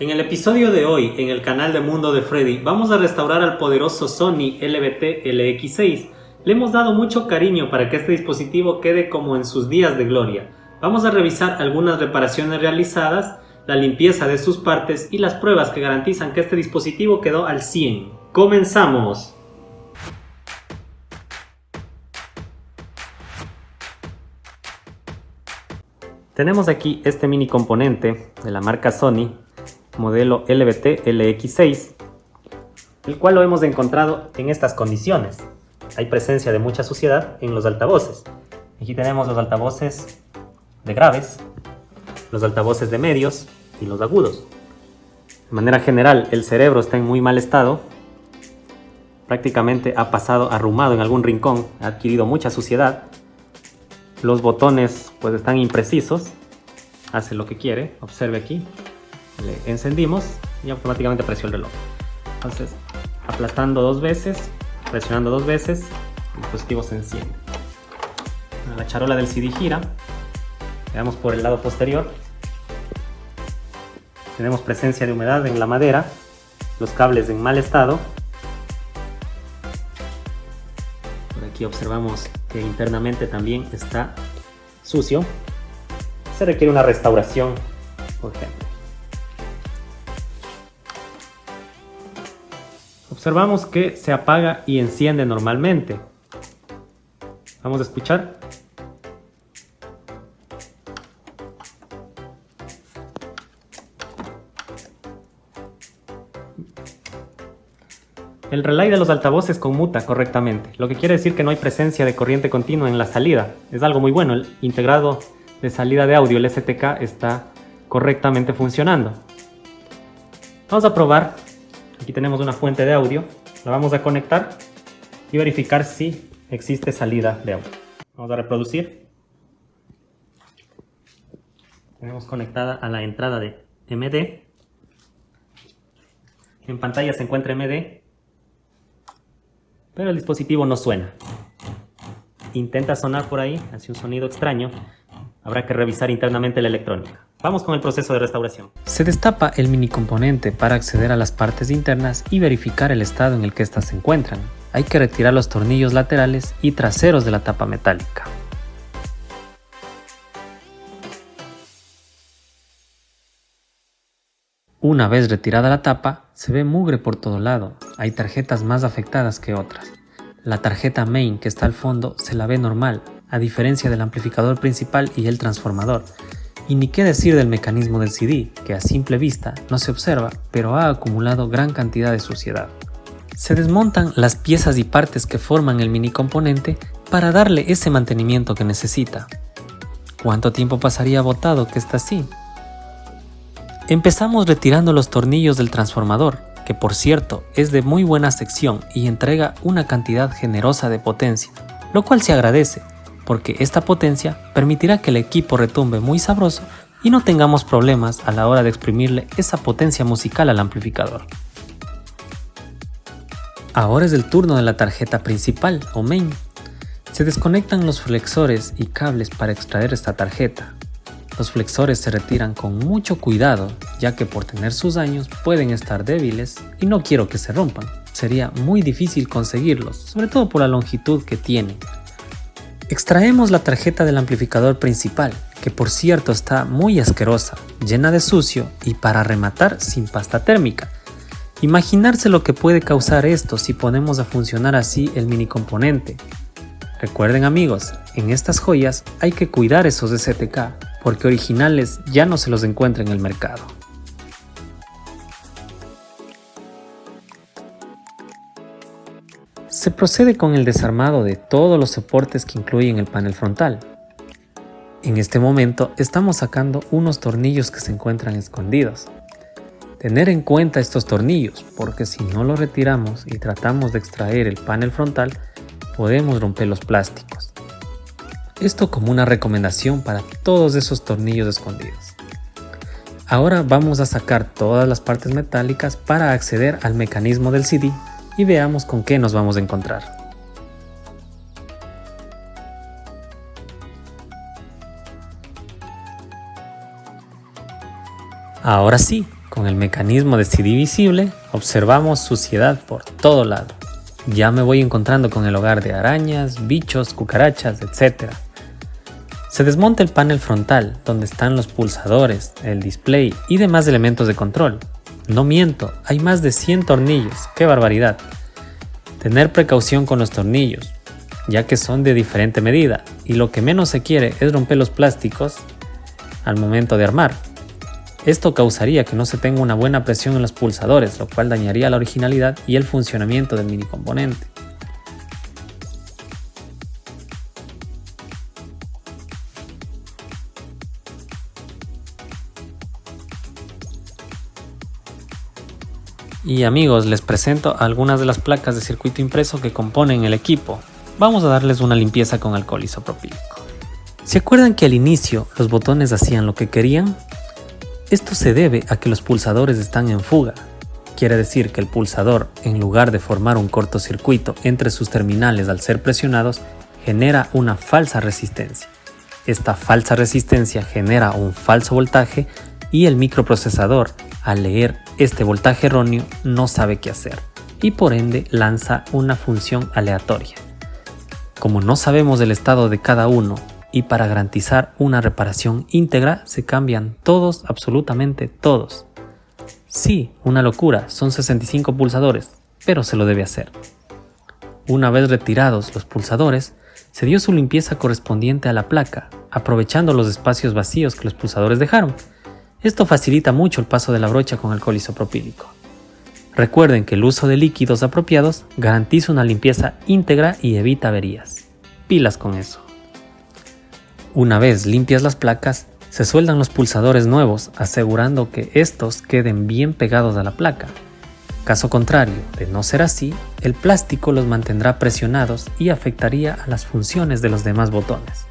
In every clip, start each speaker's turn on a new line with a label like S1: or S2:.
S1: En el episodio de hoy, en el canal de Mundo de Freddy, vamos a restaurar al poderoso Sony LBT LX6. Le hemos dado mucho cariño para que este dispositivo quede como en sus días de gloria. Vamos a revisar algunas reparaciones realizadas, la limpieza de sus partes y las pruebas que garantizan que este dispositivo quedó al 100. ¡Comenzamos! Tenemos aquí este mini componente de la marca Sony, modelo LBT LX6, el cual lo hemos encontrado en estas condiciones. Hay presencia de mucha suciedad en los altavoces. Aquí tenemos los altavoces de graves, los altavoces de medios y los agudos. De manera general, el cerebro está en muy mal estado. Prácticamente ha pasado arrumado en algún rincón, ha adquirido mucha suciedad. Los botones pues están imprecisos. Hace lo que quiere, observe aquí. Le encendimos y automáticamente apareció el reloj. Entonces, aplastando dos veces, presionando dos veces, el dispositivo se enciende. La charola del CD gira. Veamos por el lado posterior. Tenemos presencia de humedad en la madera, los cables en mal estado. Por aquí observamos que internamente también está sucio. Se requiere una restauración urgente. Observamos que se apaga y enciende normalmente. Vamos a escuchar. El relay de los altavoces conmuta correctamente, lo que quiere decir que no hay presencia de corriente continua en la salida. Es algo muy bueno. El integrado de salida de audio, el STK, está correctamente funcionando. Vamos a probar. Aquí tenemos una fuente de audio. La vamos a conectar y verificar si existe salida de audio. Vamos a reproducir. Tenemos conectada a la entrada de MD. En pantalla se encuentra MD, pero el dispositivo no suena. Intenta sonar por ahí, hace un sonido extraño. Habrá que revisar internamente la electrónica. Vamos con el proceso de restauración.
S2: Se destapa el mini componente para acceder a las partes internas y verificar el estado en el que éstas se encuentran. Hay que retirar los tornillos laterales y traseros de la tapa metálica. Una vez retirada la tapa, se ve mugre por todo lado. Hay tarjetas más afectadas que otras. La tarjeta main que está al fondo se la ve normal, a diferencia del amplificador principal y el transformador. Y ni qué decir del mecanismo del CD, que a simple vista no se observa, pero ha acumulado gran cantidad de suciedad. Se desmontan las piezas y partes que forman el mini componente para darle ese mantenimiento que necesita. ¿Cuánto tiempo pasaría botado que está así? Empezamos retirando los tornillos del transformador, que por cierto es de muy buena sección y entrega una cantidad generosa de potencia, lo cual se agradece, porque esta potencia permitirá que el equipo retumbe muy sabroso y no tengamos problemas a la hora de exprimirle esa potencia musical al amplificador. Ahora es el turno de la tarjeta principal o main. Se desconectan los flexores y cables para extraer esta tarjeta. Los flexores se retiran con mucho cuidado, ya que por tener sus años pueden estar débiles y no quiero que se rompan. Sería muy difícil conseguirlos, sobre todo por la longitud que tienen. Extraemos la tarjeta del amplificador principal, que por cierto está muy asquerosa, llena de sucio y para rematar sin pasta térmica. Imaginarse lo que puede causar esto si ponemos a funcionar así el mini componente. Recuerden amigos, en estas joyas hay que cuidar esos STK, porque originales ya no se los encuentra en el mercado. Se procede con el desarmado de todos los soportes que incluyen el panel frontal. En este momento estamos sacando unos tornillos que se encuentran escondidos. Tener en cuenta estos tornillos, porque si no los retiramos y tratamos de extraer el panel frontal, podemos romper los plásticos. Esto como una recomendación para todos esos tornillos escondidos. Ahora vamos a sacar todas las partes metálicas para acceder al mecanismo del CD y veamos con qué nos vamos a encontrar. Ahora sí, Con el mecanismo de CD visible, observamos suciedad por todo lado. Ya me voy encontrando con el hogar de arañas, bichos, cucarachas, etc. Se desmonta el panel frontal, donde están los pulsadores, el display y demás elementos de control. No miento, hay más de 100 tornillos, ¡qué barbaridad! Tener precaución con los tornillos, ya que son de diferente medida y lo que menos se quiere es romper los plásticos al momento de armar. Esto causaría que no se tenga una buena presión en los pulsadores, lo cual dañaría la originalidad y el funcionamiento del mini componente. Y amigos, les presento algunas de las placas de circuito impreso que componen el equipo. Vamos a darles una limpieza con alcohol isopropílico. ¿Se acuerdan que al inicio los botones hacían lo que querían? Esto se debe a que los pulsadores están en fuga. Quiere decir que el pulsador, en lugar de formar un cortocircuito entre sus terminales al ser presionados, genera una falsa resistencia. Esta falsa resistencia genera un falso voltaje y el microprocesador, al leer este voltaje erróneo, no sabe qué hacer y por ende lanza una función aleatoria. Como no sabemos el estado de cada uno y para garantizar una reparación íntegra se cambian todos, absolutamente todos. Sí, una locura, son 65 pulsadores, pero se lo debe hacer. Una vez retirados los pulsadores, se dio su limpieza correspondiente a la placa, aprovechando los espacios vacíos que los pulsadores dejaron. Esto facilita mucho el paso de la brocha con alcohol isopropílico. Recuerden que el uso de líquidos apropiados garantiza una limpieza íntegra y evita averías. Pilas con eso. Una vez limpias las placas, se sueldan los pulsadores nuevos, asegurando que estos queden bien pegados a la placa. Caso contrario, de no ser así, el plástico los mantendrá presionados y afectaría a las funciones de los demás botones.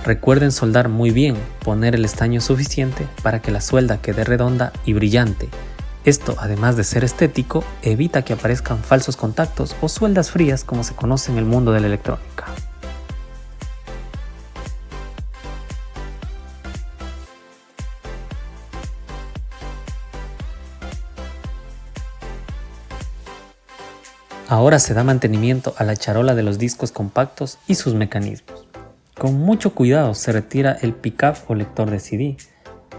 S2: Recuerden soldar muy bien, poner el estaño suficiente para que la suelda quede redonda y brillante. Esto, además de ser estético, evita que aparezcan falsos contactos o sueldas frías como se conoce en el mundo de la electrónica. Ahora se da mantenimiento a la charola de los discos compactos y sus mecanismos. Con mucho cuidado se retira el pickup o lector de CD.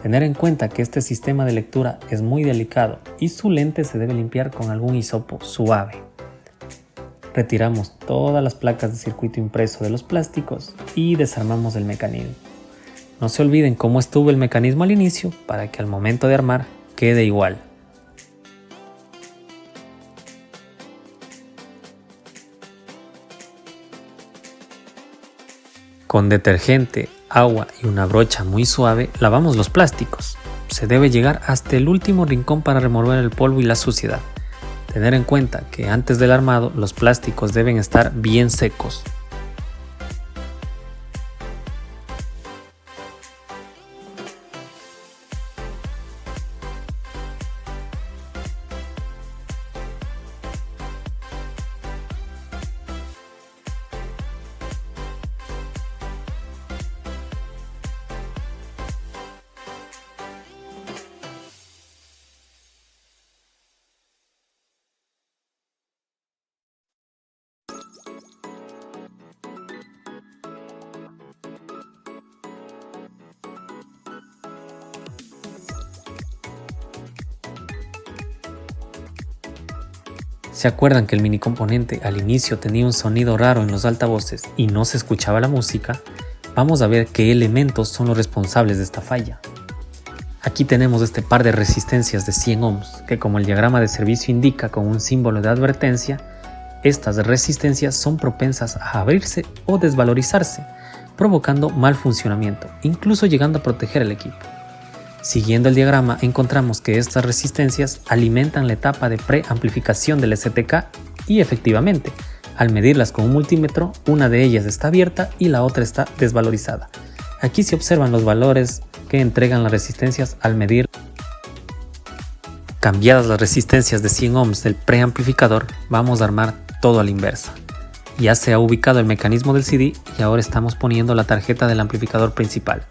S2: Tener en cuenta que este sistema de lectura es muy delicado y su lente se debe limpiar con algún hisopo suave. Retiramos todas las placas de circuito impreso de los plásticos y desarmamos el mecanismo. No se olviden cómo estuvo el mecanismo al inicio para que al momento de armar quede igual. Con detergente, agua y una brocha muy suave lavamos los plásticos. Se debe llegar hasta el último rincón para remover el polvo y la suciedad. Tener en cuenta que antes del armado los plásticos deben estar bien secos. ¿Se acuerdan que el mini componente al inicio tenía un sonido raro en los altavoces y no se escuchaba la música? Vamos a ver qué elementos son los responsables de esta falla. Aquí tenemos este par de resistencias de 100 ohms que, como el diagrama de servicio indica con un símbolo de advertencia, estas resistencias son propensas a abrirse o desvalorizarse, provocando mal funcionamiento, incluso llegando a proteger el equipo. Siguiendo el diagrama encontramos que estas resistencias alimentan la etapa de preamplificación del STK y efectivamente, al medirlas con un multímetro, una de ellas está abierta y la otra está desvalorizada. Aquí se observan los valores que entregan las resistencias al medir. Cambiadas las resistencias de 100 ohms del preamplificador, vamos a armar todo a la inversa. Ya se ha ubicado el mecanismo del CD y ahora estamos poniendo la tarjeta del amplificador principal.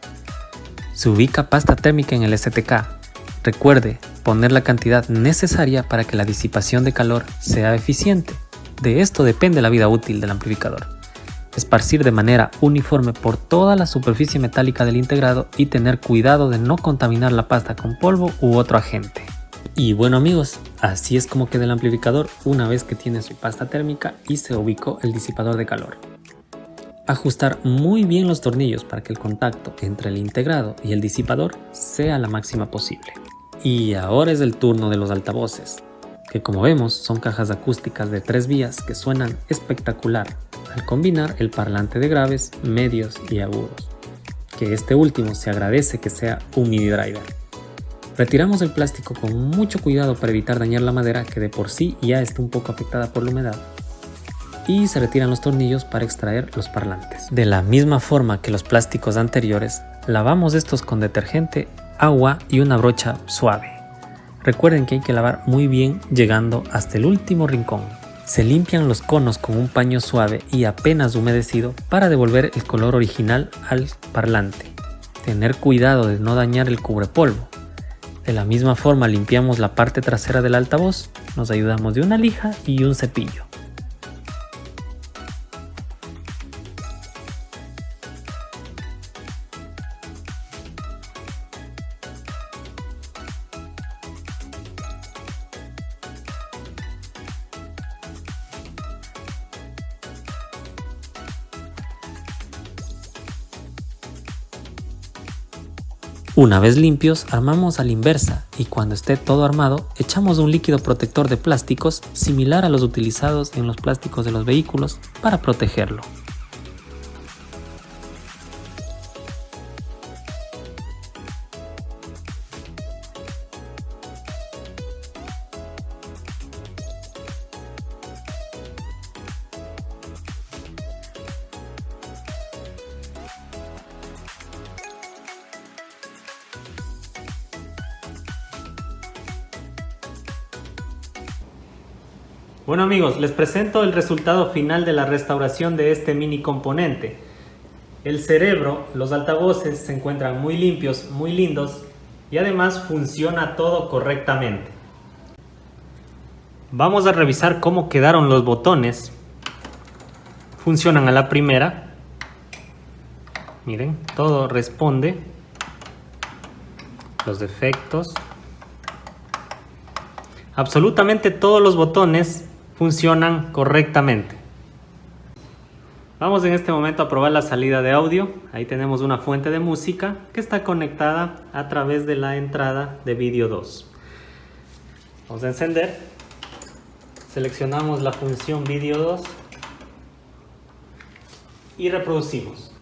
S2: Se ubica pasta térmica en el STK. Recuerde, poner la cantidad necesaria para que la disipación de calor sea eficiente. De esto depende la vida útil del amplificador. Esparcir de manera uniforme por toda la superficie metálica del integrado y tener cuidado de no contaminar la pasta con polvo u otro agente. Y bueno amigos, así es como queda el amplificador una vez que tiene su pasta térmica y se ubicó el disipador de calor. Ajustar muy bien los tornillos para que el contacto entre el integrado y el disipador sea la máxima posible. Y ahora es el turno de los altavoces, que como vemos son cajas acústicas de 3 vías que suenan espectacular al combinar el parlante de graves, medios y agudos, que este último se agradece que sea un mini driver. Retiramos el plástico con mucho cuidado para evitar dañar la madera, que de por sí ya está un poco afectada por la humedad, y se retiran los tornillos para extraer los parlantes. De la misma forma que los plásticos anteriores, lavamos estos con detergente, agua y una brocha suave. Recuerden que hay que lavar muy bien llegando hasta el último rincón. Se limpian los conos con un paño suave y apenas humedecido para devolver el color original al parlante. Tener cuidado de no dañar el cubrepolvo. De la misma forma limpiamos la parte trasera del altavoz, nos ayudamos de una lija y un cepillo. Una vez limpios, armamos a la inversa y cuando esté todo armado, echamos un líquido protector de plásticos similar a los utilizados en los plásticos de los vehículos para protegerlo.
S1: Bueno amigos, les presento el resultado final de la restauración de este mini componente. El cerebro, los altavoces se encuentran muy limpios, muy lindos y además funciona todo correctamente. Vamos a revisar cómo quedaron los botones. Funcionan a la primera. Miren, todo responde. Los defectos. Absolutamente todos los botones funcionan correctamente. Vamos en este momento a probar la salida de audio. Ahí tenemos una fuente de música que está conectada a través de la entrada de vídeo 2. Vamos a encender. Seleccionamos la función vídeo 2 y reproducimos.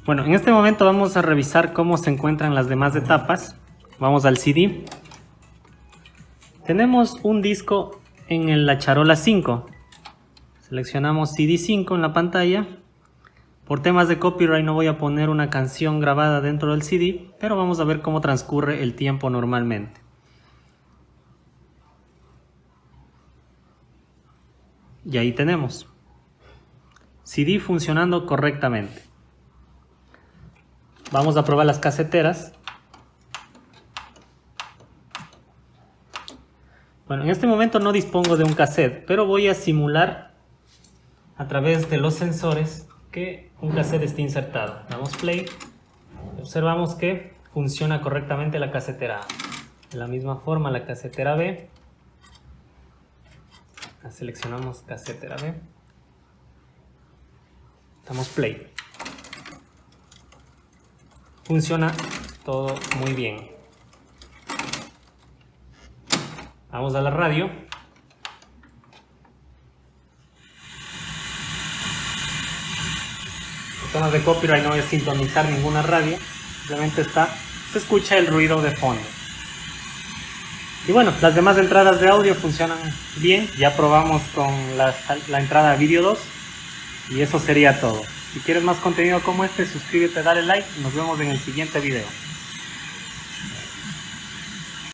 S1: Bueno, en este momento vamos a revisar cómo se encuentran las demás etapas. Vamos al CD. Tenemos un disco en la charola 5. Seleccionamos CD 5 en la pantalla. Por temas de copyright no voy a poner una canción grabada dentro del CD, pero vamos a ver cómo transcurre el tiempo normalmente. Y ahí tenemos. CD funcionando correctamente. Vamos a probar las caseteras. Bueno, en este momento no dispongo de un cassette, pero voy a simular a través de los sensores que un cassette esté insertado. Damos play. Observamos que funciona correctamente la casetera A. De la misma forma la casetera B. Seleccionamos casetera B. Damos play. funciona todo muy bien. Vamos a la radio. Por temas de copyright no voy a sintonizar ninguna radio, simplemente se escucha el ruido de fondo. Y bueno, las demás entradas de audio funcionan bien. Ya probamos con la entrada Video 2 y eso sería todo. Si quieres más contenido como este, suscríbete, dale like y nos vemos en el siguiente video.